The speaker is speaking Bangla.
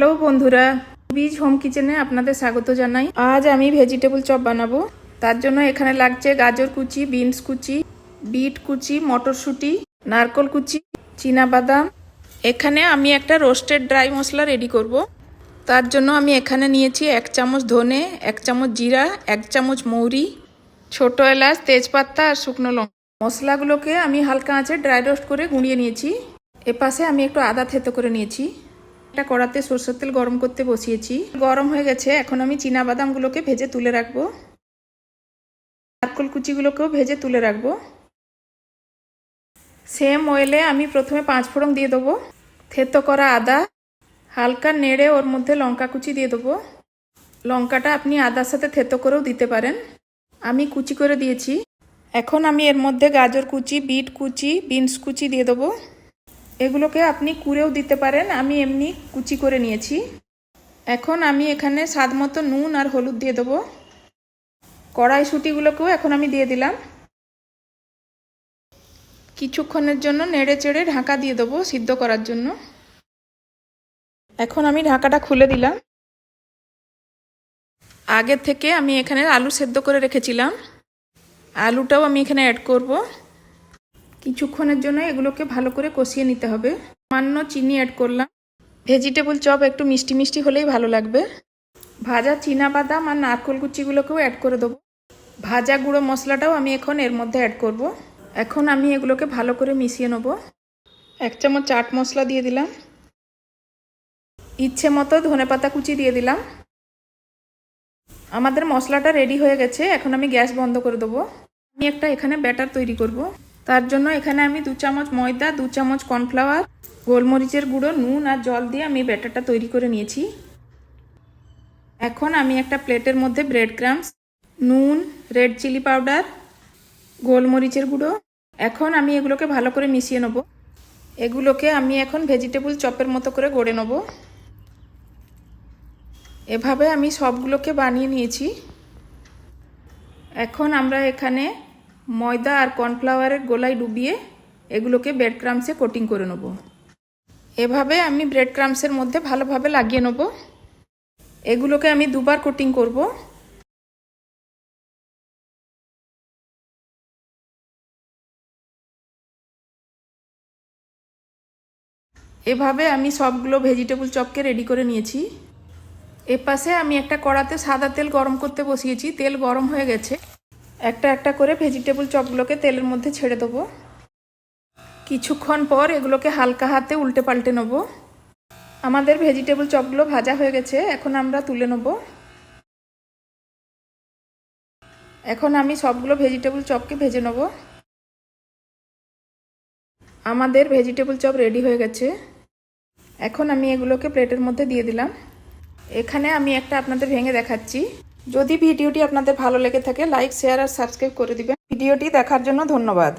হ্যালো বন্ধুরা, বীজ হোম কিচেনে আপনাদের স্বাগত জানাই। আজ আমি ভেজিটেবল চপ বানাবো। তার জন্য এখানে লাগছে গাজর কুচি, বিনস কুচি, বিট কুচি, মটরশুঁটি, নারকল কুচি, বাদাম। এখানে আমি একটা রোস্টেড ড্রাই মশলা রেডি করব। তার জন্য আমি এখানে নিয়েছি 1 চামচ ধনে, 1 চামচ জিরা, 1 চামচ মৌরি, ছোট এলাচ, তেজপাতা আর শুকনো লঙ্কা। মশলাগুলোকে আমি হালকা আঁচে ড্রাই রোস্ট করে গুঁড়িয়ে নিয়েছি। এপাশে আমি একটু আদা থেতো করে নিয়েছি। একটা কড়াতে সরষের তেল গরম করতে বসিয়েছি। গরম হয়ে গেছে, এখন আমি বাদামগুলোকে ভেজে তুলে রাখবো। নারকল কুচিগুলোকেও ভেজে তুলে রাখবো। সেম অয়েলে আমি প্রথমে 5 ফোড়ন দিয়ে দেবো। থেতো করা আদা হালকা নেড়ে ওর মধ্যে লঙ্কা কুচি দিয়ে দেবো। লঙ্কাটা আপনি আদার সাথে থেতো করেও দিতে পারেন, আমি কুচি করে দিয়েছি। এখন আমি এর মধ্যে গাজর কুচি, বিট কুচি, বিনস কুচি দিয়ে দেবো। এগুলোকে আপনি কুড়েও দিতে পারেন, আমি এমনি কুচি করে নিয়েছি। এখন আমি এখানে স্বাদ মতো নুন আর হলুদ দিয়ে দেবো। কড়াইশুঁটিগুলোকেও এখন আমি দিয়ে দিলাম। কিছুক্ষণের জন্য নেড়ে চেড়ে ঢাকা দিয়ে দেবো সিদ্ধ করার জন্য। এখন আমি ঢাকাটা খুলে দিলাম। আগে থেকে আমি এখানে আলু সেদ্ধ করে রেখেছিলাম, আলুটাও আমি এখানে অ্যাড করব। কিছুক্ষণের জন্য এগুলোকে ভালো করে কষিয়ে নিতে হবে। সামান্য চিনি অ্যাড করলাম। ভেজিটেবল চপ একটু মিষ্টি মিষ্টি হলেই ভালো লাগবে। ভাজা বাদাম আর নারকল কুচিগুলোকেও অ্যাড করে দেবো। ভাজা গুঁড়ো মশলাটাও আমি এখন এর মধ্যে অ্যাড করব। এখন আমি এগুলোকে ভালো করে মিশিয়ে নেব। 1 চামচ চাট মশলা দিয়ে দিলাম। ইচ্ছে মতো ধনেপাতা কুচি দিয়ে দিলাম। আমাদের মশলাটা রেডি হয়ে গেছে, এখন আমি গ্যাস বন্ধ করে দেবো। আমি একটা এখানে ব্যাটার তৈরি করব। তার জন্য এখানে আমি 2 চামচ ময়দা, 2 চামচ কর্নফ্লাওয়ার, গোলমরিচের গুঁড়ো, নুন আর জল দিয়ে আমি ব্যাটারটা তৈরি করে নিয়েছি। এখন আমি একটা প্লেটের মধ্যে ব্রেড ক্রাম্বস, নুন, রেড চিলি পাউডার, গোলমরিচের গুঁড়ো, এখন আমি এগুলোকে ভালো করে মিশিয়ে নেব। এগুলোকে আমি এখন ভেজিটেবল চপের মতো করে গড়ে নেব। এভাবে আমি সবগুলোকে বানিয়ে নিয়েছি। এখন আমরা এখানে ময়দা আর কর্নফ্লাওয়ারের গোলায় ডুবিয়ে এগুলোকে ব্রেড ক্রাম্বসে কোটিং করে নেব। এভাবে আমি ব্রেড ক্রাম্বসের মধ্যে ভালোভাবে লাগিয়ে নেব। এগুলোকে আমি 2বার কোটিং করব। এভাবে আমি সবগুলো ভেজিটেবল চপকে রেডি করে নিয়েছি। এপাশে আমি একটা কড়াতে সাদা তেল গরম করতে বসিয়েছি। তেল গরম হয়ে গেছে, একটা একটা করে ভেজিটেবল চপগুলোকে তেলের মধ্যে ছেড়ে দেবো। কিছুক্ষণ পর এগুলোকে হালকা হাতে উল্টে পাল্টে নেব। আমাদের ভেজিটেবল চপগুলো ভাজা হয়ে গেছে, এখন আমরা তুলে নেব। এখন আমি সবগুলো ভেজিটেবল চপকে ভেজে নেব। আমাদের ভেজিটেবল চপ রেডি হয়ে গেছে। এখন আমি এগুলোকে প্লেটের মধ্যে দিয়ে দিলাম। এখানে আমি একটা আপনাদের ভেঙে দেখাচ্ছি। যদি ভিডিওটি আপনাদের ভালো লেগে থাকে লাইক, শেয়ার আর সাবস্ক্রাইব করে দিবেন। ভিডিওটি দেখার জন্য ধন্যবাদ।